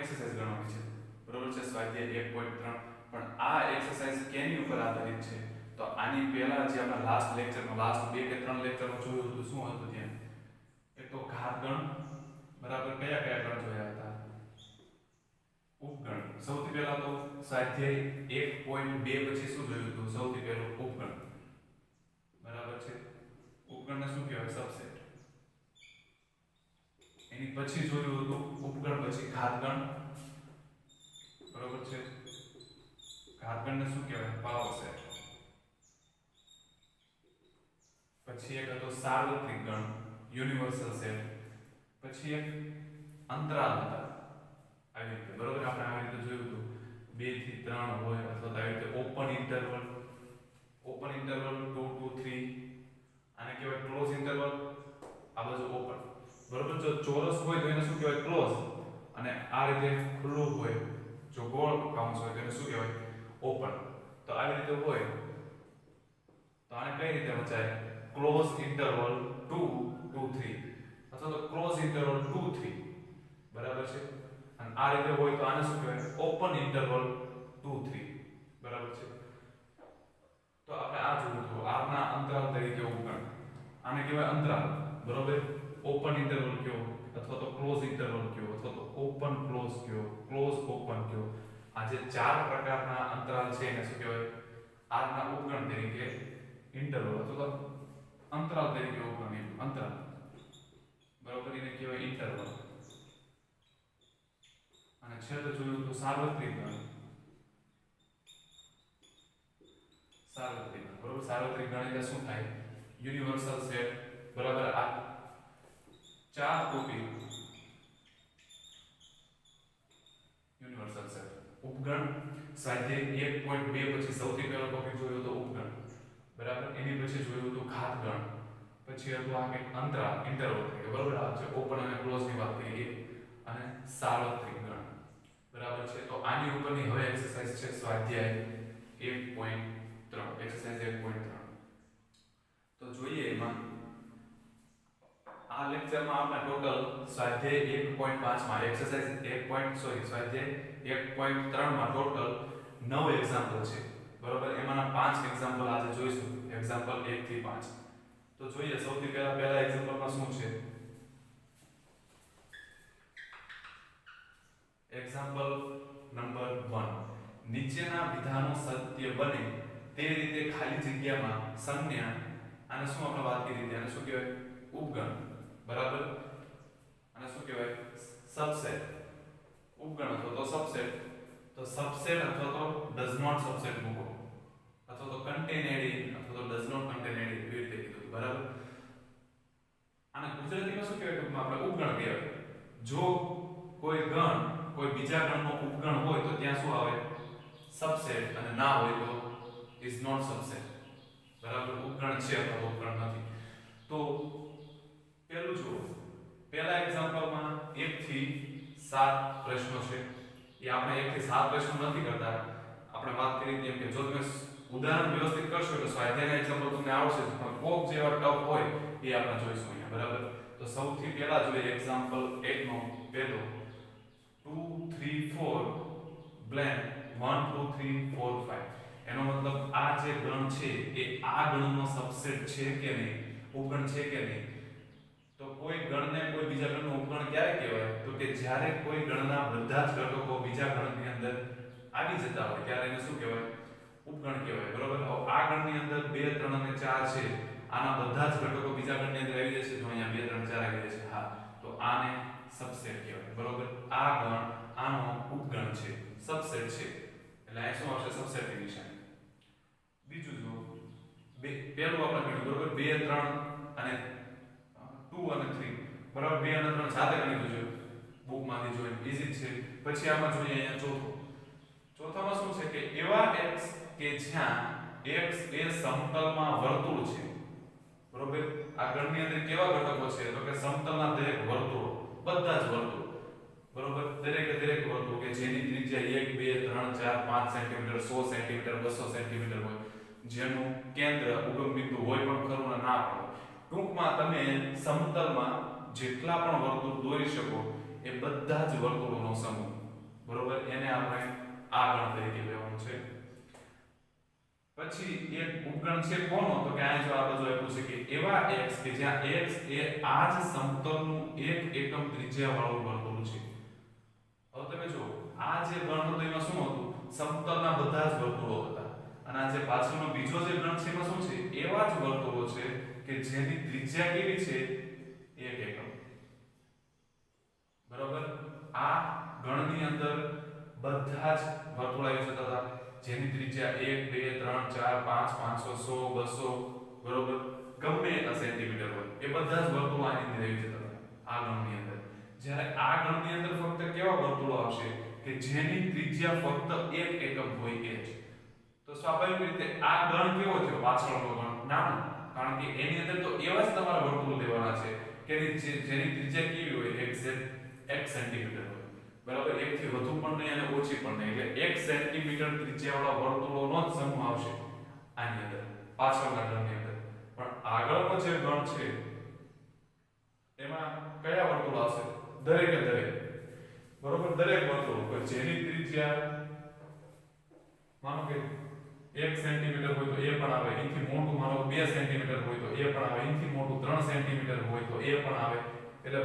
Exercise ગણવાની છે, બરોબર છે, સ્વાધ્યાય 1.3. પણ આ એક્સરસાઇઝ કેની ઉપર આધારિત છે? તો આની પહેલા જે આપણે લાસ્ટ લેક્ચરમાં, લાસ્ટ 2 કે 3 લેક્ચરમાં જોયું હતું, શું હતું ત્યાં? એક તો ઘાત ગણ, બરાબર, કયા કયા ગણ જોયા હતા? ઉપગણ. સૌથી પહેલા તો સ્વાધ્યાય 1.2 પછી શું જોયું હતું? સૌથી પહેલું ઉપગણ, બરાબર છે. ઉપગણને શું કહેવાય? સબસેટ. એની પછી જોયું હતું ઉપગણ પછી ઘાતગણ, બરાબર છે. ઘાતગણને શું કહેવાય? Power set. પછી એક હતો સાર્વત્રિક ગણ, યુનિવર્સલ સેટ. પછી એક અંતરાલ હતા, આવી રીતે, બરોબર. આપણે આવી રીતે જોયું હતું 2 થી 3 હોય, અથવા આવી રીતે ઓપન ઇન્ટરવલ, 2 to 3, આને કહેવાય ક્લોઝ ઇન્ટરવલ. આ બાજુ ઓપન, બરોબર. જો ચોરસ હોય તો એને શું કહેવાય? ક્લોઝ. અને આ રીતે ખુલ્લું હોય, જો ગોળ કૌંસ હોય તો એને શું કહેવાય? ઓપન. તો આવી રીતે હોય તો આને કઈ રીતે વચાય? ક્લોઝ ઇન્ટરવલ 2 to 3, અથવા તો ક્લોઝ ઇન્ટરવલ 2 3, બરાબર છે. અને આ રીતે હોય તો આને શું કહેવાય? ઓપન ઇન્ટરવલ 2 3, બરાબર છે. તો આપણે આ જોયું તો આના અંતરાલ તરીકે ઉપગણ, આને કહેવાય અંતરાલ, બરોબર. ઓપન ઇન્ટરવલ કયો, અથવા તો ક્લોઝ ઇન્ટરવલ કયો, અથવા તો ઓપન ક્લોઝ કયો, ક્લોઝ ઓપન કયો. આ જે 4 પ્રકારના અંતરાલ છે એને શું કહેવાય? આના ઉપગણ તરીકે ઇન્ટરવલ, અથવા તો અંતરાલ તરીકે ઉપગણ, અંતરાલ, બરોબર, એને કહેવાય ઇન્ટરવલ. અને છેલ્લે જોયું તો સાર્વત્રિક ગણ, સાર્વત્રિક, બરોબર. સાર્વત્રિક ગણ એટલે શું થાય? યુનિવર્સલ સેટ, બરાબર. આ 4 ટોપિક યુનિવર્સલ સેટ. ઉપગણ સ્વાધ્યાય 1.2 પછી સૌથી પહેલો ટોપિક જોયો તો ઉપગણ, બરાબર. એની પછી જોયું તો ઘાતગણ, પછી હતું આ કે અંતરાલ, ઇન્ટરવલ, બરાબર. આ જે ઓપન અને ક્લોઝ ની વાત કરી, અને સાર્વત્રિક ગણ, બરાબર છે. તો આની ઉપરની હવે એક્સરસાઇઝ છે સ્વાધ્યાય 1.3, એક્સરસાઇઝ 1.3. તો જોઈએ એમાં આ લેક્ચરમાં આપણે ટોટલ સ્વાધ્યાય 1.5 માં એક્સરસાઇઝ સ્વાધ્યાય 1.3 માં ટોટલ 9 એક્ઝામ્પલ છે, બરોબર. એમાંના 5 એક્ઝામ્પલ આજે જોઈશું, એક્ઝામ્પલ 1 થી 5. તો જોઈએ સૌથી પહેલા એક્ઝામ્પલમાં શું છે? Example number 1. નીચેના વિધાનો સત્ય બને તે રીતે ખાલી જગ્યામાં સંજ્ઞા, આને શું આપણે વાત કરી હતી? આને શું કહેવાય? ઉપગણ, બરાબર. આને શું કહેવાય? સબસેટ. ઉપગણ અથવા તો સબસેટ. તો સબસેટ અથવા તો ડઝ નોટ સબસેટ મૂકો, અથવા તો કન્ટેન એડી અથવા તો ડઝ નોટ કન્ટેન એડી, એવી રીતે કીધું, બરાબર. આને ગુજરાતીમાં શું કહેવાય? ટૂંકમાં આપણે ઉપગણ કહેવાય. જો કોઈ ગણ કોઈ બીજા ગણનો ઉપગણ હોય તો ત્યાં શું આવે? સબસેટ. અને ના હોય તો ઇઝ નોટ સબસેટ, બરાબર. ઉપગણ છે અથવા ઉપગણ નથી. તો પહેલું જુઓ, પહેલા એક્ઝામ્પલમાં 1 થી 7 પ્રશ્નો છે. એ આપણે 1 થી 7 પ્રશ્નો નથી કરતા. આપણે વાત કરી તેમ કે જો તમે ઉદાહરણ વ્યવસ્થિત કરશો તો સ્વાધ્યાયના એક્ઝામ્પલ તમને આવશે, પણ કોક જેવા ટફ હોય એ આપણે જોઈશું અહીંયા, બરાબર. તો સૌથી પહેલા જોઈએ એક્ઝામ્પલ 1 નો પહેલો 2 3 4 બ્લેન્ક 1 2 3 4 5. એનો મતલબ આ જે ગણ છે એ આ ગણનો સબસેટ છે કે નહીં, ઉપગણ છે કે નહીં? તો કોઈ ગણને કોઈ બીજા ગણનો ઉપગણ ક્યારે કહેવાય? તો કે જ્યારે કોઈ ગણના બધા જ ઘટકો બીજા ગણની અંદર આવી જતા હોય ત્યારે એને શું કહેવાય? ઉપગણ કહેવાય, બરોબર. આ ગણની અંદર 2 3 અને 4 છે, આના બધા જ ઘટકો બીજા ગણની અંદર આવી જશે. જો અહીંયા 2 3 4 આવી જશે, હા, તો આને સબસેટ કહેવાય, બરોબર. આ ગણ આનો ઉપગણ છે, સબસેટ છે, એટલે આ શું આવશે? સબસેટની નિશાની. બીજું જો પહેલું આપણે ગણ્યું, બરોબર. 2 3 અને 2 અને 3, બરાબર. 2 અને 3 સાથે ગણી દીધું બુકમાંથી જોઈને, ઈઝી છે. પછી આમાં જોઈએ અહીંયા ચોથામાં શું છે કે એવા x કે જ્યાં x એ સમતલમાં વર્તુળ છે, બરોબર. આ ગણની અંદર કેવા ઘટકો છે? તો કે સમતલના દરેક વર્તુળો, બધા જ વર્તુળ, બરોબર. દરેક વર્તુળ કે જેની ત્રિજ્યા 1 2 3 4 5 સેન્ટીમીટર, 100 સેન્ટીમીટર, 200 સેન્ટીમીટર હોય, જેનું કેન્દ્ર ઉગમ બિંદુ હોય પણ ખરું ને ના પણ. ટૂંકમાં તમે સમતલમાં જેટલા પણ વર્તુળ દોરી શકો એ બધા જ વર્તુળોનો સમૂહ, બરોબર, એને આપણે આ ગણ તરીકે લેવાનું છે. પછી એક ઉપગણ છે કોનો, તો કે આ જો આ બાજુ આપ્યું છે કે એવા x કે જ્યાં x એ આ જ સમતલનું એક એકમ ત્રિજ્યા વાળું વર્તુળ છે. હવે તમે જો આ જે ગણ હતો એમાં શું હતું, સમતલના બધા જ વર્તુળો હતા, અને આ જે પાછળનો બીજો જે ગણ છે એમાં શું છે, એવા જ વર્તુળો છે કે જેની ત્રિજ્યા કેવી છે, એક એકમ. બરોબર, આ ગણની અંદર બધા જ વર્તુળો આવી જતા હતા જેની ત્રિજ્યા 1 2 3 4 5 500 100 200 બરોબર ગમે એટલા સેન્ટીમીટર હોય એ બધા જ વર્તુળો આની અંદર આવી જતા હતા આ ગણની અંદર. જ્યારે આ ગણની અંદર ફક્ત કેવા વર્તુળો આવશે કે જેની ત્રિજ્યા ફક્ત 1 એકમ હોય એ જ. તો સ્વાભાવિક રીતે આ ગણ કેવો થયો, પાછળનો ગણ નાનો, કારણ કે એની અંદર તો એવા જ તમારા વર્તુળો લેવાના છે કે જેની ત્રિજ્યા કેવી હોય, 1 સેન્ટીમીટર હોય. બરાબર, એક થી વધુ પણ નહીં અને ઓછી પણ નહીં, એટલે 1 સેન્ટીમીટર ત્રિજ્યાવાળા વર્તુળોનો જ સમૂહ આવશે આની અંદર, પાછળના ગણની અંદર. પણ આગળનો જે ગણ છે એમાં કયા વર્તુળો આવશે, દરેકે દરેક. બરોબર, દરેક વર્તુળો કે જેની ત્રિજ્યા માનો કે 1 સેન્ટીમીટર હોય તો એ પણ આવે, એનાથી મોટું માનો 2 સેન્ટીમીટર હોય તો એ પણ આવે, એનાથી મોટું 3 સેન્ટીમીટર હોય તો એ પણ આવે. એટલે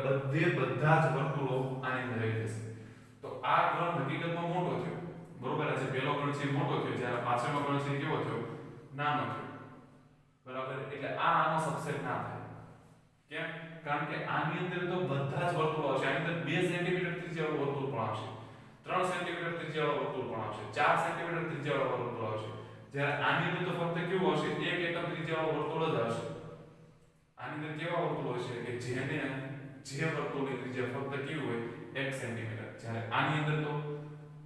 બધા જ વર્તુળો આની અંદર આવી જશે. તો આ ગણ હકીકતમાં મોટો થયો. બરોબર, આ જે પહેલો ગણ છે મોટો થયો, જ્યારે પાછળનો ગણ છે કેવો થયો, નાનો થયો. બરાબર, એટલે આનો સબસેટ ના થાય. કેમ? કારણ કે આની અંદર તો બધા જ વર્તુળો આવશે. આની અંદર 2 સેન્ટીમીટર ત્રિજ્યાવાળું વર્તુળ પણ આવશે, 3 સેન્ટીમીટર ત્રિજ્યાવાળું વર્તુળ પણ આવશે, 4 સેન્ટીમીટર ત્રિજ્યાવાળું વર્તુળ આવશે. જ્યારે આની અંદર તો ફક્ત કેવું આવશે, 1 એકમ ત્રિજ્યાવાળું વર્તુળ જ આવશે. આની અંદર કેવા વર્તુળો હશે કે જેને જે વર્તુળની ત્રિજ્યા ફક્ત કેવી હોય, 1 સેન્ટીમીટર. જ્યારે આની અંદર તો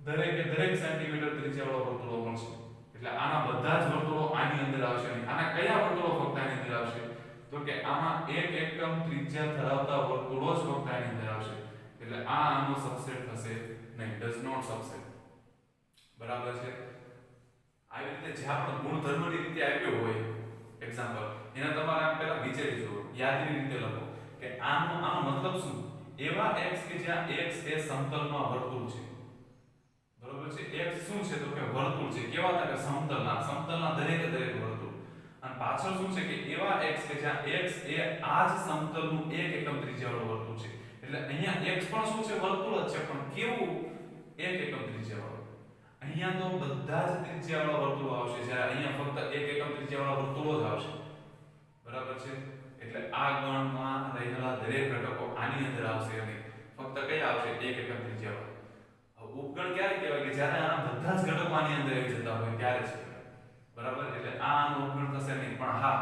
દરેકે દરેક સેન્ટીમીટર ત્રિજ્યાવાળા વર્તુળો મળશે. એટલે આના બધા જ વર્તુળો આની અંદર આવશે. અને આના કયા વર્તુળો ફક્ત આની અંદર આવશે, તો કે આમાં 1 એકમ ત્રિજ્યા ધરાવતા વર્તુળો જ ફક્ત આની અંદર આવશે. એટલે આ આનો સબસેટ થશે નહીં, ડઝ નોટ સબસેટ. બરાબર છે. આવી રીતે જ્યાં પણ ગુણધર્મની રીતે આપ્યો હોય એક્ઝામ્પલ, એને તમારે આમ પહેલા વિચારી જુઓ, યાદની રીતે લખો કે આનો મતલબ શું, એવા x કે જ્યાં x એ સમતલમાં વર્તુળ છે. બરોબર છે, x શું છે તો કે વર્તુળ છે. કેવા હતા કે સમતલના દરેકે દરેક વર્તુળ. અને પાછળ શું છે કે એવા x કે જ્યાં x એ આ જ સમતલનું 1 એકમ ત્રિજ્યાવાળું વર્તુળ છે. એટલે અહીંયા x પણ શું છે, વર્તુળ જ છે, પણ કેવું, 1 એકમ ત્રિજ્યાવાળું. અહીંયા તો બધા જ ત્રિજ્યાવાળા વર્તુળો આવશે, જ્યારે અહીંયા ફક્ત 1 એકમ ત્રિજ્યાવાળા વર્તુળો જ આવશે. બરાબર છે. એટલે આ ગણમાં રહેલા દરેક ઘટકો આની અંદર આવશે અને ફક્ત કયા આવશે, 1 એકમ ત્રિજ્યાવાળા. હવે ઉપગણ ક્યારે કહેવાય કે જ્યારે આના બધા જ ઘટકો આની અંદર આવી જતા હોય ત્યારે છે. બરાબર, એટલે આ આનો ઉપગણ થશે નહીં. પણ હા,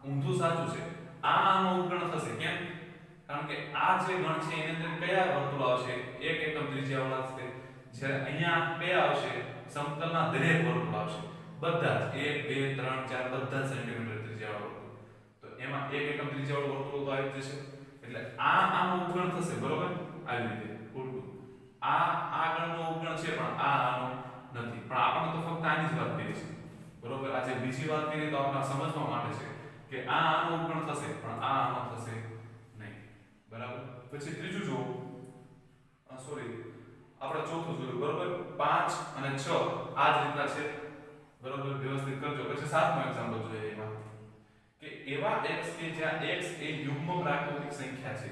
ઊંધું સાચું છે, આ આનો ઉપગણ થશે. કેમ? કારણ કે આ જે ગણ છે એની અંદર કયા વર્તુળો આવશે, 1 એકમ ત્રિજ્યાવાળા છે. જ્યારે અહીંયા કયા આવશે, સમતલના દરેક વર્તુળ આવશે, બધા જ 1 2 3 4 બધા સેન્ટીમીટર ત્રિજ્યાવાળા. એમાં 1 એકમ ત્રિજ્યાવાળું વર્તુળ તો આવી જશે. એટલે આ આનો ઉપગણ થશે. બરોબર, આવી રીતે ઉલટું આ ગણનો ઉપગણ છે પણ આ આનો નથી. પણ આપણે તો ફક્ત આની જ વાત કરી છે. બરોબર, આ જે બીજી વાત કરી તો આપણે સમજવા માટે છે કે આ આનો ઉપગણ થશે પણ આ આનો થશે નહીં. બરાબર, પછી ત્રીજું જો સોરી આપણે ચોથું જોયું. બરોબર, 5 અને 6 આ જ રીતના છે. બરોબર, વ્યવસ્થિત કરજો. પછી 7મો એક્ઝામ્પલ જોઈએ. એમાં કે એવા x કે જ્યાં x એ યુગ્મ પ્રાકૃતિક સંખ્યા છે.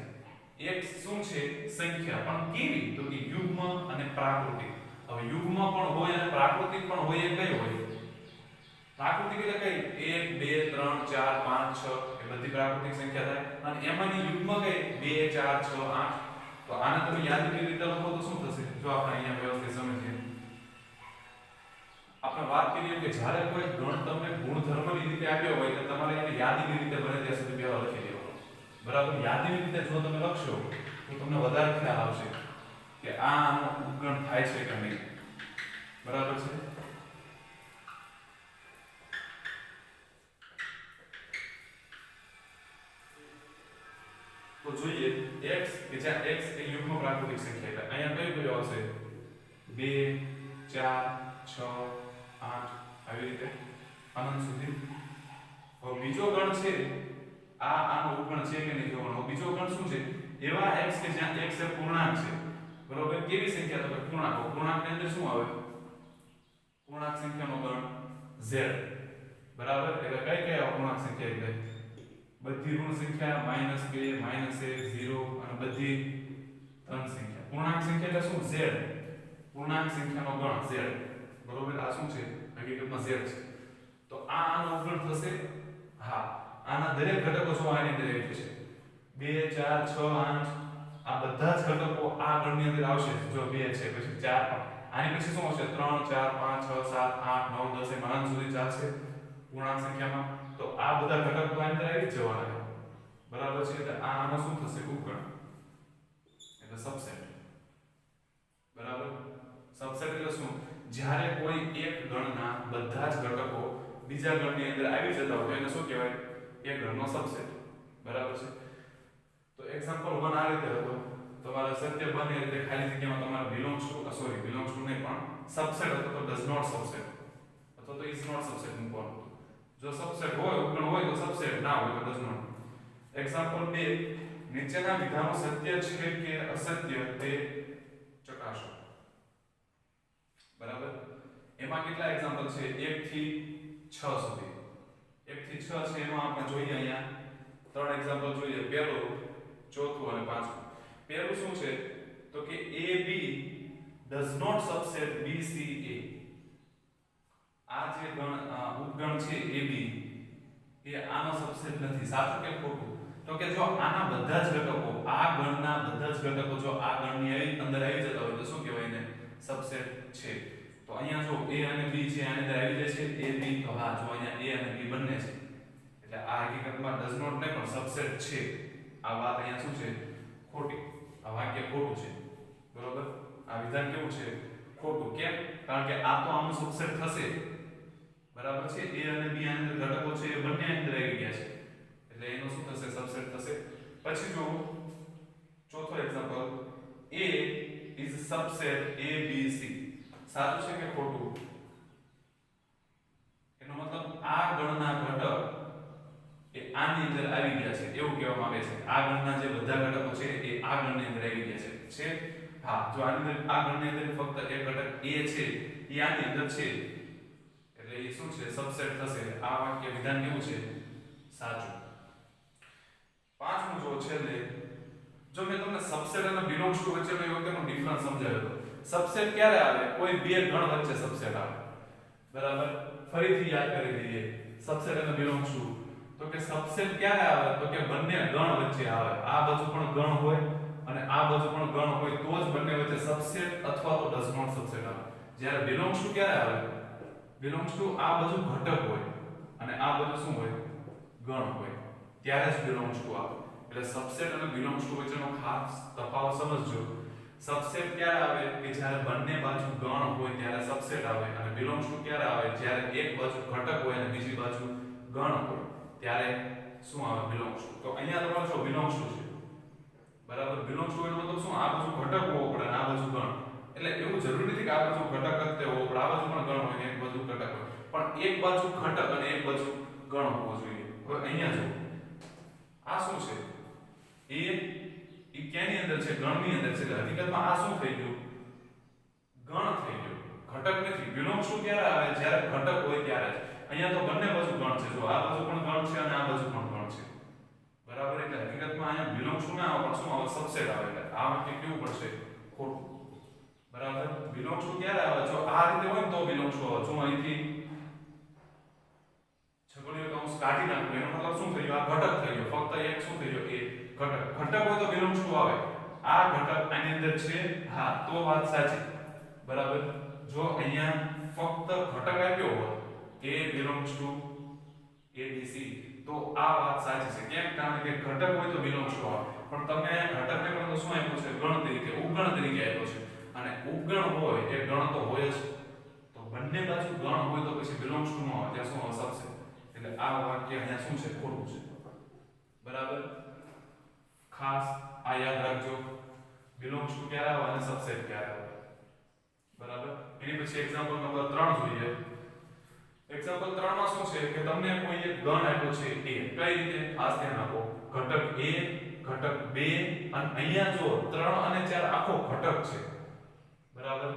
x શું છે, સંખ્યા, પણ કેવી, તો કે યુગ્મ અને પ્રાકૃતિક. હવે યુગ્મ પણ હોય અને પ્રાકૃતિક પણ હોય. એ કઈ હોય, પ્રાકૃતિક એટલે કઈ, 1 2 3 4 5 6 એ બધી પ્રાકૃતિક સંખ્યા થાય. અને એમાંની યુગ્મ કઈ 2 4 6 8. તો આને તમે યાદની રીતે લખો તો શું થશે, જો આપણે અહીંયા વ્યવસ્થિત સમજીએ. આપણે વાત કરીએ કે જ્યારે કોઈ ગણ તમને ગુણધર્મની રીતે આપ્યો હોય તો તમારે એને યાદીની રીતે બને ત્યાં સુધી પહેલા લખી દેવાનો. બરાબર, યાદીની રીતે જો તમે લખશો તો તમને વધારે ખ્યાલ આવશે કે આનો ઉપગણ થાય છે કે નહીં. બરાબર છે. તો જોઈએ x કે જ્યાં x એ યુગ્મ પ્રાકૃતિક સંખ્યા. એટલે અહીંયા કઈ આવશે, 2 4 6 8 આવી રીતે અનંત સુધી. હવે બીજો ગણ છે, આનો ઉપગણ છે કે નહીં જોવાનો. બીજો ગણ શું છે, એવા x કે જ્યાં x એ પૂર્ણાંક છે. બરોબર કેવી સંખ્યા તો કે પૂર્ણાંક પૂર્ણાંકની અંદર શું આવે પૂર્ણાંક સંખ્યાનો ગણ z બરાબર એટલે કઈ કઈ અપૂર્ણાંક સંખ્યા એટલે બધી ઋણ સંખ્યા -2 -1 0 અને બધી ધન સંખ્યા પૂર્ણાંક સંખ્યા એટલે શું z પૂર્ણાંક સંખ્યાનો ગણ z બરોબર આ શું છે હકીકતમાં z છે તો આનો અવગણ થશે હા આના દરેક ઘટકો જો આની અંદર આવી જશે 2 4 6 8 આ બધા જ ઘટકો આ ગણની અંદર આવશે જો 2 છે પછી 4 આની પછી શું આવશે 3 4 5 6 7 8 9 10 એમ અનંત સુધી ચાલશે પૂર્ણાંક સંખ્યામાં તો આ બધા ઘટકો આની અંદર આવી જવાના બરાબર છે એટલે આનો શું થશે ઉપગણ એટલે સબસેટ બરાબર સબસેટ એટલે શું જ્યારે કોઈ એક ગણના બધા જ ઘટકો બીજા ગણની અંદર આવી જતા હોય એને શું કહેવાય એક ગણનો સબસેટ બરાબર છે તો એક્ઝામ્પલ 1 આ રીતે હતો તમારે સત્ય બને એટલે ખાલી જગ્યામાં તમારે belongs to નહીં પણ સબસેટ અથવા તો does not subset અથવા તો is not subset મૂકવાનું જો સબસેટ હોય ઉપગણ હોય તો સબસેટ ના હોય તો does not એક્ઝામ્પલ 2 નીચેના વિધાનો સત્ય છે કે અસત્ય તે ચકાસો બરાબર એમાં કેટલા એક્ઝામ્પલ છે 1 થી 6 સુધી 1 થી 6 છે એમાં આપણે જોઈએ અહીંયા ત્રણ એક્ઝામ્પલ જોઈએ પહેલું ચોથું અને પાંચમું પહેલું શું છે તો કે AB does not subset BCA આ જે ઉપગણ છે AB એ આનો સબસેટ નથી સાચું કે ખોટું તો કે જો આના બધા જ ઘટકો આ ગણના બધા જ ઘટકો જો આ ગણની અંદર આવી જતા હોય તો શું કહેવાય એને સબસેટ છે તો અહીંયા જો A અને B છે આની અંદર આવી જાય છે AB તો હા જો અહીંયા A અને B બંને છે એટલે આ હકીકતમાં does not ને પણ સબસેટ છે આ વાત અહીંયા શું છે ખોટી આ વાક્ય ખોટું છે બરોબર આ વિધાન કેવું છે ખોટું કેમ કારણ કે આ તો આનું સબસેટ થશે બરાબર છે A અને B આની અંદર ઘટકો છે એ બંને અંદર આવી ગયા છે એટલે એનો શું થશે સબસેટ થશે પછી જો ચોથો example A is subset ABC સાચું છે કે ખોટું એનો મતલબ આ ગણના ઘટક એ આની અંદર આવી ગયા છે એવું કહેવામાં આવે છે આ ગણના જે બધા ઘટકો છે એ આ ગણની અંદર આવી ગયા છે હા જો આની અંદર આ ગણની અંદર ફક્ત એક ઘટક A છે એ આની અંદર છે એટલે એ શું છે સબસેટ થશે આ વાક્ય વિધાન કેવું છે સાચું પાંચમું જો છેલ્લે જો મેં તમને સબસેટ અને બિલોંગ્સ ટુ વચ્ચેનો એ વખતનો ડિફરન્સ સમજાવ્યો હતો સબસેટ ક્યારે આવે કોઈ બે ગણ વચ્ચે સબસેટ આવે બરાબર ફરીથી યાદ કરી લઈએ સબસેટ અને બિલોંગ્સ ટુ તો કે સબસેટ ક્યારે આવે તો કે બંને ગણ વચ્ચે આવે આ બાજુ પણ ગણ હોય અને આ બાજુ પણ ગણ હોય તો જ બંને વચ્ચે સબસેટ અથવા તો ડઝ નોટ સબસેટ આવે જ્યારે બિલોંગ્સ ટુ ક્યારે આવે બિલોંગ્સ ટુ આ બાજુ ઘટક હોય અને આ બાજુ શું હોય ગણ હોય ત્યારે જ બિલોંગ્સ ટુ આવે એટલે સબસેટ અને બિલોંગ્સ ટુ વચ્ચેનો ખાસ તફાવત સમજજો સબસેટ ક્યારે આવે કે જ્યારે બંને બાજુ ગણ હોય ત્યારે સબસેટ આવે અને બિલોંગ્સ ટુ ક્યારે આવે જ્યારે એક બાજુ ઘટક હોય અને બીજી બાજુ ગણ હોય ત્યારે શું આવે બિલોંગ્સ ટુ તો અહીંયા તમારે જો બિલોંગ્સ ટુ છે બરાબર બિલોંગ્સ ટુ એનો મતલબ શું આ બાજુ ઘટક હોવો પડે અને આ બાજુ ગણ એટલે એવું જરૂરી નથી કે આ બાજુ ઘટક જ તે હોવો પડે આ બાજુ પણ ગણ હોય ને એક બાજુ ઘટક હોય પણ એક બાજુ ઘટક અને એક બાજુ ગણ હોવો જોઈએ હવે અહીંયા જો આ શું છે એ કેની અંદર છે ગણની અંદર છે હકીકતમાં આ શું થઈ ગયું ગણ થઈ ગયું ઘટક નથી બિલોંગ્સ ટુ ક્યારે આવે જ્યારે ઘટક હોય ત્યારે જ અહીંયા તો બંને બાજુ ગણ છે જો આ બાજુ પણ ગણ છે અને આ બાજુ પણ ગણ છે બરાબર એટલે હકીકતમાં અહીંયા બિલોંગ્સ ટુ ના આવે પણ શું આવે સબસેટ આવે એટલે આ વાક્ય કેવું પડશે ખોટું બરાબર બિલોંગ્સ ટુ ક્યારે આવે જો આ રીતે હોય ને તો બિલોંગ્સ ટુ આવે જો અહીંથી છગડીયો કૌંસ કાઢી નાખો એનો મતલબ શું થઈ ગયો આ ઘટક થઈ ગયો ફક્ત એક શું થઈ ગયો એ ઘટક ઘટક હોય તો બિલોંગ્સ ટુ આવે આ ઘટક આની અંદર છે હા તો વાત સાચી બરાબર જો અહીંયા ફક્ત ઘટક આપ્યો હોત A belongs to ABC તો આ વાત સાચી છે કેમ કારણ કે ઘટક હોય તો belongs to આવે પણ તમે ઘટકને પણ શું આપ્યું છે ગણ તરીકે ઉપગણ તરીકે આપ્યો છે અને ઉપગણ હોય એ ગણ તો હોય જ તો બંને બાજુ ગણ હોય તો પછી belongs to નો આવે ત્યાં શું આવે સબસેટ એટલે આ વાક્ય અહીંયા શું છે ખોટું છે બરાબર ખાસ આ યાદ રાખજો belongs to ક્યારે આવે અને સબસેટ ક્યારે આવે બરાબર એની પછી એક્ઝામ્પલ નંબર 3 જોઈએ એક્ઝામ્પલ 3 માં શું છે કે તમને કોઈ એક ગણ આપ્યો છે A કઈ રીતે ખાસ ધ્યાન આપો ઘટક A ઘટક 2 અને અહીંયા જો 3 અને 4 આખું આખો ઘટક છે બરાબર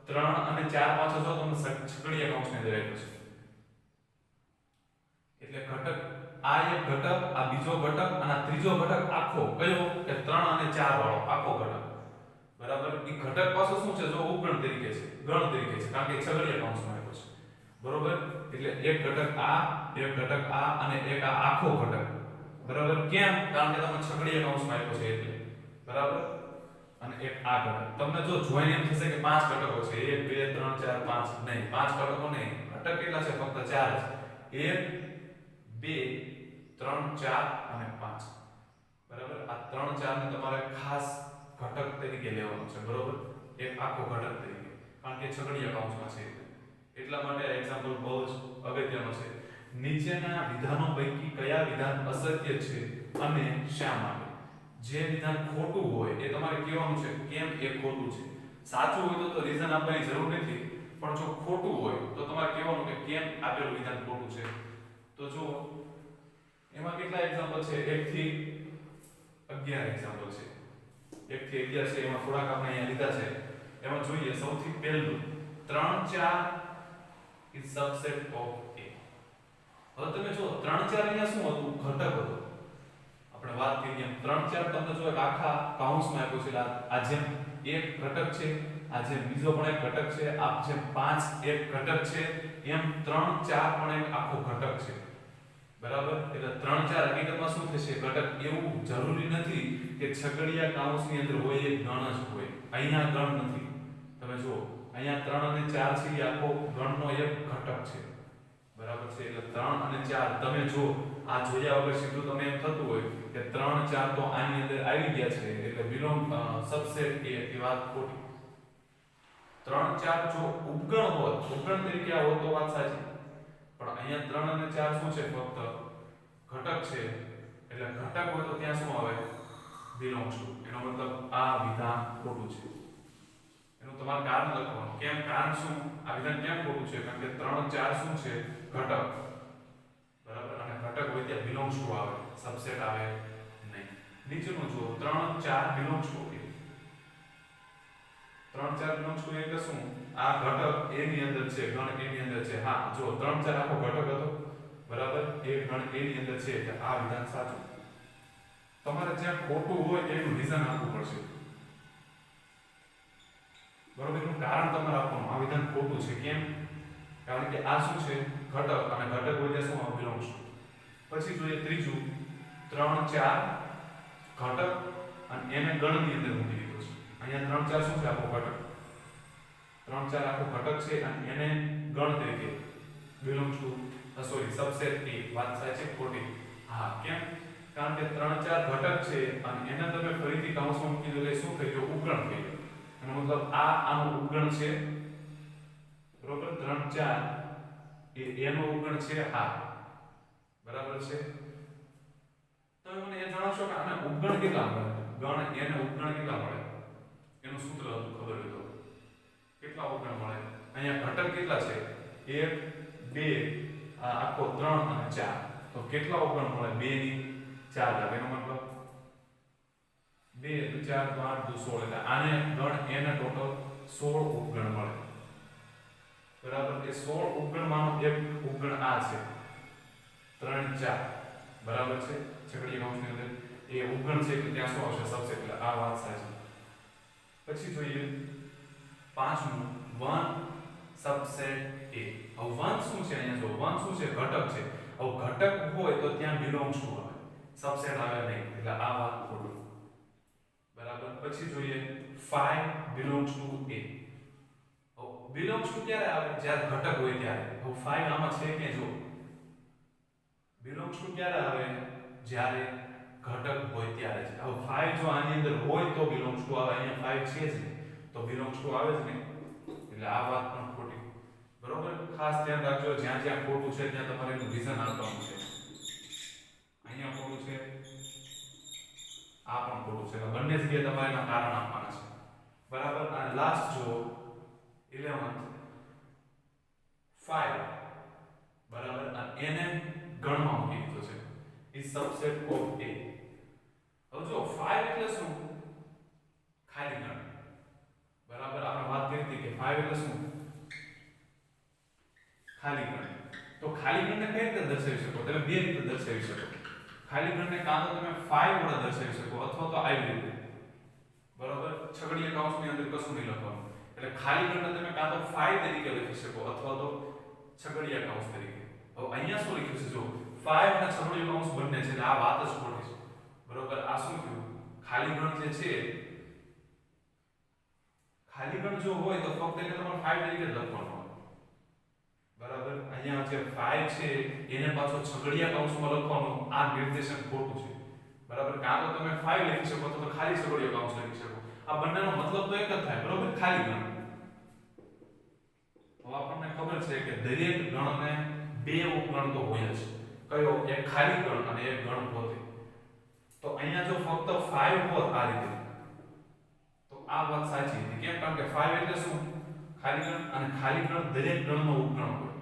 3 અને 4 પાછળ જો તમને છગડીયા કૌંસની અંદર આપ્યો છે એટલે ઘટક આ એક ઘટક આ બીજો ઘટક અને આ ત્રીજો ઘટક આખો કયો કે 3 અને 4 વાળો આખો ઘટક બરાબર ઈ ઘટક પાછો શું છે જો ઉપગણ તરીકે છે ગણ તરીકે છે કારણ કે છગડીયા કૌંસમાં આપ્યો છે બરોબર એટલે એક ઘટક આ એક ઘટક આ અને એક આ આખો ઘટક બરાબર કેમ કારણ કે તમે છગડીયા કૌંસમાં આપ્યો છે એટલે બરાબર અને એક આ ઘટક તમને જો જોઈને એમ થશે કે 5 ઘટકો છે 1 2 3 4 5 નહીં 5 ઘટકો નહીં ઘટક કેટલા છે ફક્ત 4 છે 1 2 3 4 અને 5 બરાબર આ 3 4 ને તમારે ખાસ ઘટક તરીકે લેવાનો છે બરોબર એક આખો ઘટક તરીકે કારણ કે છગડીયા કૌંસમાં છે એટલા માટે આ એક્ઝામ્પલ બહુ જ અગત્યનો છે નીચેના વિધાનો પૈકી કયા વિધાન અસત્ય છે અને શા માટે જે વિધાન ખોટું હોય એ તમારે કહેવાનું છે કેમ એ ખોટું છે સાચું હોય તો રીઝન આપવાની જરૂર નથી પણ જો ખોટું હોય તો તમારે કહેવાનું કે કેમ આપેલું વિધાન ખોટું છે તો જો એમાં કેટલા એક્ઝામ્પલ છે 1 થી 11 એક્ઝામ્પલ છે 1 થી 11 છે એમાં થોડાક આપણે અહીંયા લીધા છે એમાં જોઈએ સૌથી પહેલું 3 4 is subset of A હવે તમે જો 3 4 અહીંયા શું હતું ઘટક હતો આપણે વાત કરીએ 3 4 તમને જો એક આખા કૌંસમાં આપ્યો છે આ જેમ એક ઘટક છે આ જેમ બીજો પણ એક ઘટક છે આ જેમ 5 એક ઘટક છે એમ 3 4 પણ એક આખો ઘટક છે બરાબર એટલે 3 4 હકીકતમાં શું થશે ઘટક એવું જરૂરી નથી કે છગડીયા કૌંસની અંદર હોય એક ગણ જ હોય અહીંયા ગણ નથી તમે જો અહીંયા 3 અને 4 છે એ આખો ગણનો એક ઘટક છે બરાબર છે એટલે 3 અને 4 તમે જો આ જોયા વગર સીધું તમે એમ થતું હોય કે 3 4 તો આની અંદર આવી ગયા છે એટલે બિલોંગ સબસેટ એ વાત ખોટી 3 4 જો ઉપગણ હોત ઉપગણ તરીકે આ હોત તો વાત સાચી પણ અહીંયા 3 અને 4 શું છે ફક્ત ઘટક છે એટલે ઘટક હોય તો ત્યાં શું આવે બિલોંગ્સ ટુ એનો મતલબ આ વિધાન ખોટું છે એનું તમારે કારણ લખવાનું કેમ કારણ શું આ વિધાન કેમ ખોટું છે કારણ કે 3 4 શું છે ઘટક બરાબર અને ઘટક હોય ત્યાં બિલોંગ્સ ટુ આવે સબસેટ આવે નહીં નીચેનું જો 3 4 belongs to A 3 4 belongs to એટલે શું આ ઘટક A ની અંદર છે ગણ A ની અંદર છે હા જો 3 4 આખો ઘટક હતો બરાબર એ ગણ A ની અંદર છે એટલે આ વિધાન સાચું તમારે જ્યાં ખોટું હોય એનું રીઝન આપવું પડશે બરોબર એનું કારણ તમારે આપવાનું આ વિધાન ખોટું છે કેમ કારણ કે આ શું છે ઘટક અને ઘટક હોય ત્યાં શું બિલોંગ્સ પછી જોઈએ ત્રીજું 3 4 ઘટક અને એને ગણની અંદર મૂકી દીધો છે અહીંયા 3 4 શું છે આખો ઘટક 3 4 આખો ઘટક છે અને એને ગણ તરીકે belongs to sorry subset A વાત સાચી ખોટી હા કેમ કારણ કે 3 4 ઘટક છે અને એને તમે ફરીથી કૌંસમાં મૂકી દો એટલે શું થઈ ગયું ઉપગણ થઈ ગયું એનો મતલબ આ આનું ઉપગણ છે બરોબર 3 4 એ એનો ઉપગણ છે આ બરાબર છે તમે મને એ જણાવશો કે આને ઉપગણ કેટલા મળે ગણ એને ઉપગણ કેટલા મળે એનું સૂત્ર હતું ખબર હોય તો કેટલા ઉપગણ મળે અહીંયા ઘટક કેટલા છે 1 2 આ આખો 3 અને 4 તો કેટલા ઉપગણ મળે 2 ની 4 લાગે એનો મતલબ 2 4 તો 8 16 એટલે આને ગણ એને ટોટલ 16 ઉપગણ મળે બરાબર એ 16 ઉપગણમાંનો એક ઉપગણ આ છે 3 4 બરાબર છે છગડીયા કૌંસની અંદર એ ઉપગણ છે કે ત્યાં શું આવશે સબસેટ એટલે આ વાત સાચી પછી જોઈએ પાંચમું 1 સબસેટ A હવે 1 શું છે અહીંયા જો 1 શું છે ઘટક છે હવે ઘટક હોય તો ત્યાં બિલોંગ્સ ટુ આવે સબસેટ આવે નહીં એટલે આ વાત ખોટું બરાબર પછી જોઈએ 5 belongs to A belongs to ક્યારે આવે જ્યારે ઘટક હોય ત્યારે હવે 5 આમાં છે કે જો belongs to ક્યારે આવે જ્યારે ઘટક હોય ત્યારે છે હવે 5 જો આની અંદર હોય તો belongs to આવે અહીંયા 5 છે જ નહીં તો belongs to આવે જ નહીં એટલે આ વાત પણ ખોટી બરોબર ખાસ ધ્યાન રાખજો જ્યાં જ્યાં ખોટું છે ત્યાં તમારે એનું રીઝન આપવાનું છે અહીંયા ખોટું છે આ પણ ખોટું છે બંને જગ્યાએ તમારે એના કારણ આપવાના છે બરાબર અને લાસ્ટ જો 11th 5 બરાબર અને એને ગણમાં મૂકી દીધો છે ઇઝ સબસેટ ઓફ A હવે જો 5 એટલે શું ખાલી ગણ 5 એટલે શું ખાલી ગણ તો ખાલી ગણને કઈ રીતે દર્શાવી શકો તમે બે રીતે દર્શાવી શકો ખાલી ગણને કાં તો તમે 5 વડે દર્શાવી શકો અથવા તો આવી રીતે બરાબર છગડીયા કૌંસની અંદર કશું નહીં લખવાનું એટલે ખાલી ગણને તમે કાં તો 5 તરીકે લખી શકો અથવા તો છગડીયા કૌંસ તરીકે હવે અહીંયા શું લખ્યું છે જો 5 અને છગડીયો કૌંસ બંને છે આ વાત જ ખોટી છે બરાબર આ શું થયું ખાલી ગણ જે છે ખાલી ગણ જો હોય તો ફક્ત એને તમારે 5 તરીકે જ લખવાનું બરાબર અહીંયા જે 5 છે એને પાછો છગડીયા કૌંસમાં લખવાનું આ નિર્દેશન ખોટું છે બરાબર કાં તો તમે 5 લખી શકો તો ખાલી છગડીયો કૌંસ લખી શકો આ બંનેનો મતલબ તો એક જ થાય બરાબર ખાલી ગણ હવે આપણને ખબર છે કે દરેક ગણને બે ઉપગણ તો હોય જ કયો એક ખાલી ગણ અને એક ગણ પોતે તો અહીંયા જો ફક્ત 5 હોત આ રીતે તો આ વાત સાચી હતી કેમ કારણ કે 5 એટલે શું ખાલી ગણ અને ખાલી ગણ દરેક ગણનો ઉપગણ હોય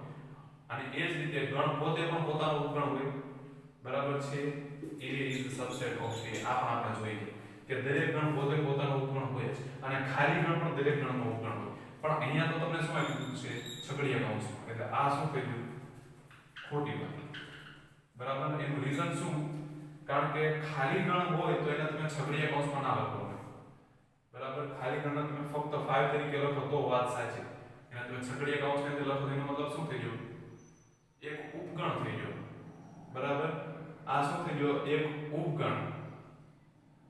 અને એ જ રીતે ગણ પોતે પણ પોતાનો ઉપગણ હોય બરાબર છે એ ઇઝ સબસેટ ઓફ એ આ પણ આપણે જોઈએ કે દરેક ગણ પોતે પોતાનો ઉપગણ હોય છે અને ખાલી ગણ પણ દરેક ગણનો ઉપગણ હોય પણ અહીંયા તો તમને શું આપ્યું છે છગડીયા કૌંસ એટલે આ શું થઈ ગયું ખોટી વાત બરાબર એનું રીઝન શું કારણ કે ખાલી ગણ હોય તો એને તમે છગડીયા કૌંસમાં ના લખો બરાબર ખાલી ગણને તમે ફક્ત 5 તરીકે લખો તો વાત સાચી એને તમે છગડીયા કૌંસની અંદર લખો એનો મતલબ શું થઈ ગયો એક ઉપગણ થઈ ગયો બરાબર આ શું થઈ ગયો એક ઉપગણ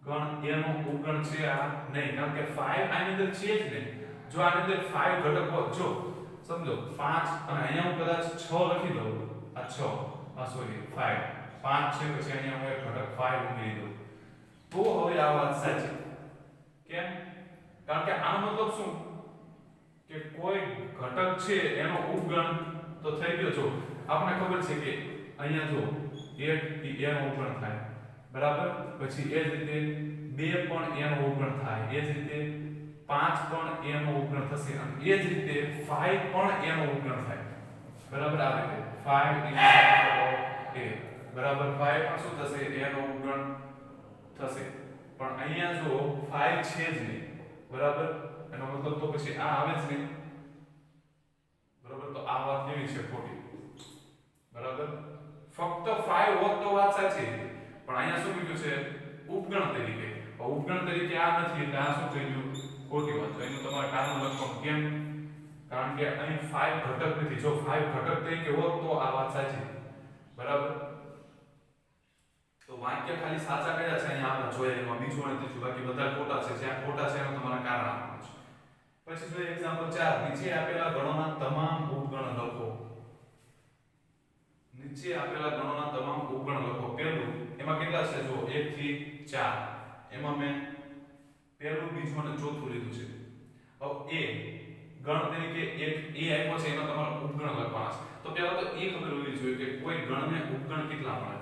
ગણ એનો ઉપગણ છે આ નહીં કારણ કે 5 આની અંદર છે જ નહીં જો આની અંદર 5 ઘટક હોય જો સમજો 5 અને અહીંયા હું કદાચ 6 લખી દઉં આ 6 આ સોરી 5 5 છે પછી અહીંયા હું એક ઘટક 5 ઉમેરી દઉં તો હવે આ વાત સાચી કેમ કારણ કે આનો મતલબ શું કે કોઈ ઘટક છે એનો ઉપગણ તો થઈ ગયો જો આપણને ખબર છે કે અહીંયા જો 1 એનો ઉપગણ થાય બરાબર પછી એ જ રીતે 2 પણ એનો ઉપગણ થાય એ જ રીતે 5 પણ એનો ઉપગણ થશે અને એ જ રીતે 5 પણ એનો ઉપગણ થાય બરાબર આ રીતે 5 ઇઝ એ બરાબર 5 પણ શું થશે એનો ઉપગણ થશે પણ અહીંયા જો 5 છે જ નહીં બરાબર એનો મતલબ તો પછી આ આવે જ નહીં બરાબર તો આ વાત કેવી છે ખોટી બરાબર ફક્ત 5 હોત તો વાત સાચી પણ અહીંયા શું કીધું છે ઉપગણ તરીકે ઉપગણ તરીકે આ નથી એટલે આ શું થઈ ગયું ખોટી વાત તો એનું તમારે કારણ લખવાનું કેમ કારણ કે અહીં 5 ઘટક નથી જો 5 ઘટક તરીકે હોત તો આ વાત સાચી બરાબર તો વાક્ય ખાલી સાચા કયા છે અહીંયા આપણે જોઈએ એમાં બીજું અને ત્રીજું બાકી બધા ખોટા છે જ્યાં ખોટા છે એનું તમારે કારણ આપવાનું છે પછી જોઈએ એક્ઝામ્પલ 4 નીચે આપેલા ગણોના તમામ ઉપગણ લખો નીચે આપેલા ગણોના તમામ ઉપગણ લખો પહેલું એમાં કેટલા છે જો 1 થી 4 એમાં મેં પહેલું બીજું અને ચોથું લીધું છે હવે એ ગણ તરીકે એક એ આપ્યો છે એનો તમારે ઉપગણ લખવાના છે તો પહેલા તો એ ખબર હોવી જોઈએ કે કોઈ ગણને ઉપગણ કેટલા મળે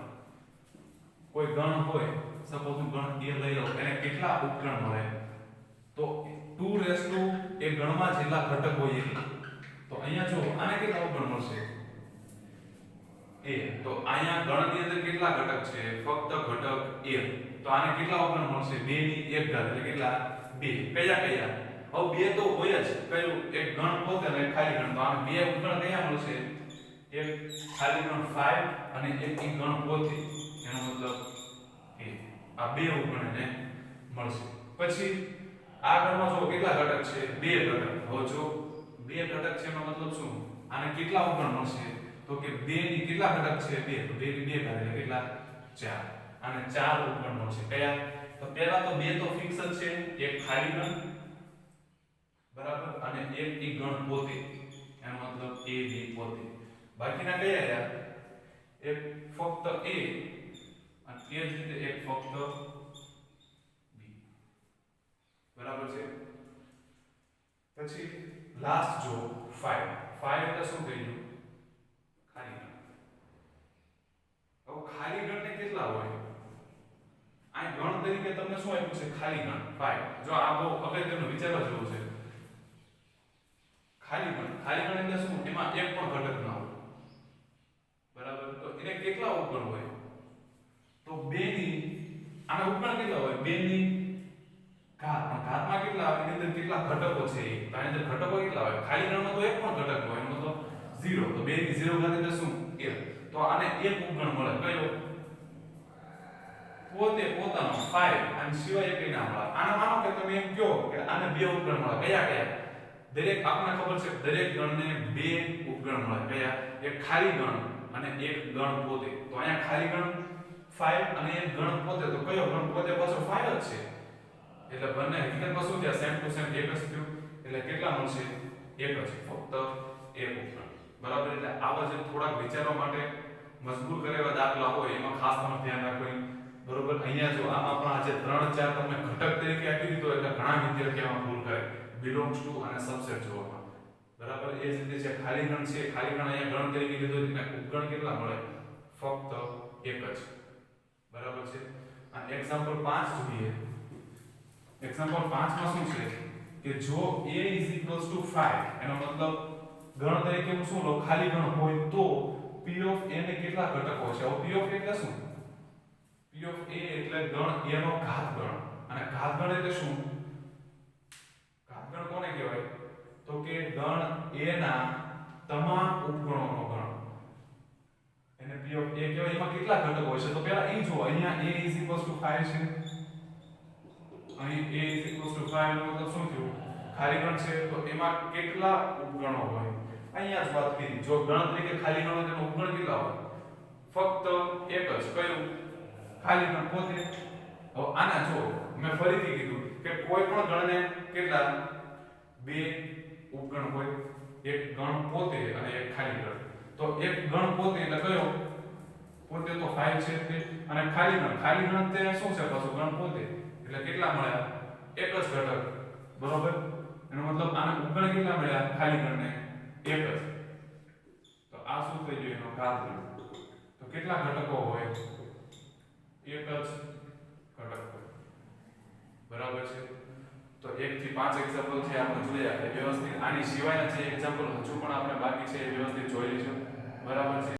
કોઈ ગણ હોય સપોઝ હું ગણ એ લઈ લઉં એને કેટલા ઉપગણ મળે તો 2 એ ગણમાં જેટલા ઘટક હોય એ તો અહીંયા જો આને કેટલા ઉપગણ મળશે એ તો અહીંયા ગણની અંદર કેટલા ઘટક છે ફક્ત ઘટક a તો આને કેટલા ઉપગણ મળશે 2 ની 1 ઘાત એટલે કેટલા 2 કયા કયા હવે 2 તો હોય જ કયું એક ગણ પોતે અને ખાલી ગણ તો આને 2 ઉપગણ કયા મળશે એક ખાલી ગણ 5 અને એક ગણ પોતે એનો મતલબ એ આ 2 ઉપગણ એને મળશે પછી આ ગણમાં જો કેટલા ઘટક છે 2 ઘટક હવે જો 2 ઘટક છે એનો મતલબ શું આને કેટલા ઉપગણ મળશે તો કે 2 ની કેટલા ઘટક છે 2 તો 2 ની 2 ઘાત એટલે કેટલા 4 અને 4 ઉપગણ મળશે કયા તો પહેલા તો 2 તો ફિક્સ જ છે એક ખાલી ગણ બરાબર અને એક ગણ પોતે એનો મતલબ a b પોતે બાકીના કયા યાર એક ફક્ત a અને એ જ રીતે એક ફક્ત b બરાબર છે પછી લાસ્ટ જો 5 એટલે શું થઈ ગયું ખાલી ગણ હવે ખાલી ગણને કેટલા હોય આ ગણ તરીકે તમને શું આપ્યું છે ખાલી ગણ 5 જો આ બહુ અગત્યનું વિચારવા જેવું છે ખાલી ગણ એટલે શું એમાં એક પણ ઘટક ના હોય બરાબર તો એને કેટલા ઉપગણ હોય તો 2 ની આના ઉપગણ કેટલા હોય 2 ની ઘાત પણ ઘાતમાં કેટલા આવે એની અંદર અંદર કેટલા ઘટકો છે તો આની અંદર ઘટકો કેટલા હોય ખાલી ગણમાં તો એક પણ ઘટક હોય એનો તો 0 તો 2 ની 0 ઘાત એટલે શું 1 તો આને એક ઉપગણ મળે કયો પોતે પોતાનો 5 અને સિવાય એક ના મળે આનો માનો કે તમે એમ કહો કે આને બે ઉપગણ મળે કયા કયા દરેક આપણને ખબર છે દરેક ગણને બે ઉપગણ મળે કયા એક ખાલી ગણ અને એક ગણ પોતે તો અહીંયા ખાલી ગણ 5 અને એક ગણ પોતે તો કયો ગણ પોતે પાછો 5 જ છે એટલે બંને હકીકતમાં શું થયા સેમ ટુ સેમ એક જ થયું એટલે કેટલા મળશે એક જ ફક્ત એક ઉપગણ બરાબર એટલે આવા જે થોડાક વિચારવા માટે મજબૂર કરે એવા દાખલા હોય એમાં ખાસ તમારે ધ્યાન રાખવું બરોબર અહીંયા જો આમાં પણ આજે 3 4 તમને ઘટક તરીકે આપી દીધો એટલે ઘણા વિદ્યાર્થીઓ આમાં ભૂલ કરે બિલોંગ્સ ટુ અને સબસેટ જોવામાં બરાબર એ જ રીતે છે ખાલી ગણ છે ખાલી ગણ અહીંયા ગણ તરીકે લીધો એટલે ઉપગણ કેટલા મળે ફક્ત એક જ બરાબર છે આ એક્ઝામ્પલ 5 જોઈએ એક્ઝામ્પલ 5 માં શું છે કે જો a = 5 એનો મતલબ ગણ તરીકે હું શું લઉં ખાલી ગણ હોય તો p ઓફ a ને કેટલા ઘટકો છે હવે p ઓફ a એટલે શું p ઓફ a એટલે ગણ a નો ઘાત ગણ અને ઘાત ગણ એટલે શું ઘાત ગણ કોને કહેવાય તો કે ગણ a ના તમામ ઉપગણોનો ગણ એને p ઓફ a કહેવાય એમાં કેટલા ઘટકો હશે તો પહેલા એ જો અહીંયા a = 5 છે અહીં a = 5 નો મતલબ શું થયું ખાલી ગણ છે તો એમાં કેટલા ઉપગણો હોય અહીંયા જ વાત કરી જો ગણતરી કે ખાલી ગણ હોય તેનો ઉપગણ કેટલા હોય ફક્ત એક જ કયું ખાલી ગણ પોતે હવે આના જો મેં ફરીથી કીધું કે કોઈ પણ ગણને કેટલા બે ઉપગણ હોય એક ગણ પોતે અને એક ખાલી ગણ તો એક ગણ પોતે એટલે કયો પોતે તો 5 છે તે અને ખાલી ગણ તે શું છે પાછું ગણ પોતે એટલે કેટલા મળ્યા એક જ ઘટક બરોબર એનો મતલબ આને ઉપગણ કેટલા મળ્યા ખાલી ગણને એક જ તો આ શું થઈ ગયું એનો ઘાત ગણ તો કેટલા ઘટકો હોય એક જ ઘટક બરાબર છે તો 1 થી 5 એક્ઝામ્પલ છે આપણે જોયા એ વ્યવસ્થિત આની સિવાયના જે એક્ઝામ્પલ હજુ પણ આપણે બાકી છે એ વ્યવસ્થિત જોઈ લઈશું બરાબર છે